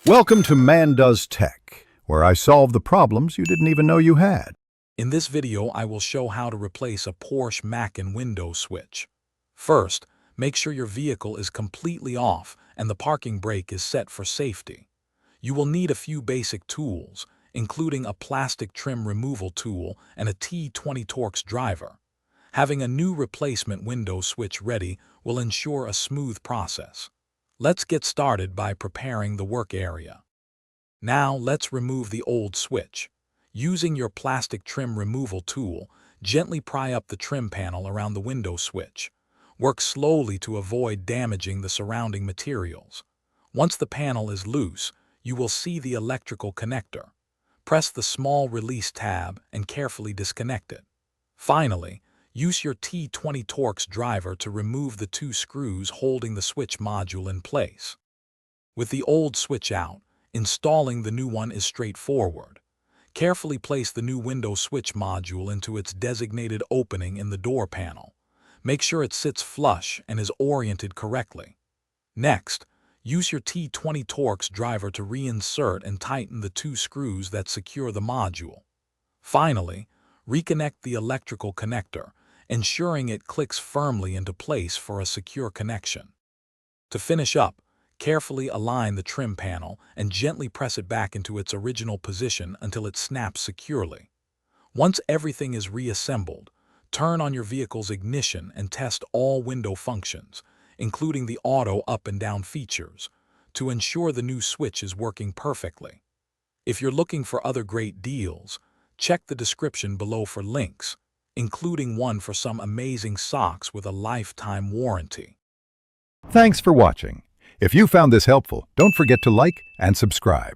Welcome to Man Does Tech, where I solve the problems you didn't even know you had. In this video, I will show how to replace a Porsche Macan window switch. First, make sure your vehicle is completely off and the parking brake is set for safety. You will need a few basic tools, including a plastic trim removal tool and a T20 Torx driver. Having a new replacement window switch ready will ensure a smooth process. Let's get started by preparing the work area. Now let's remove the old switch. Using your plastic trim removal tool, gently pry up the trim panel around the window switch. Work slowly to avoid damaging the surrounding materials. Once the panel is loose, you will see the electrical connector. Press the small release tab and carefully disconnect it. Finally, use your T20 Torx driver to remove the two screws holding the switch module in place. With the old switch out, installing the new one is straightforward. Carefully place the new window switch module into its designated opening in the door panel. Make sure it sits flush and is oriented correctly. Next, use your T20 Torx driver to reinsert and tighten the two screws that secure the module. Finally, reconnect the electrical connector, ensuring it clicks firmly into place for a secure connection. To finish up, carefully align the trim panel and gently press it back into its original position until it snaps securely. Once everything is reassembled, turn on your vehicle's ignition and test all window functions, including the auto up and down features, to ensure the new switch is working perfectly. If you're looking for other great deals, check the description below for links, including one for some amazing socks with a lifetime warranty. Thanks for watching. If you found this helpful, don't forget to like and subscribe.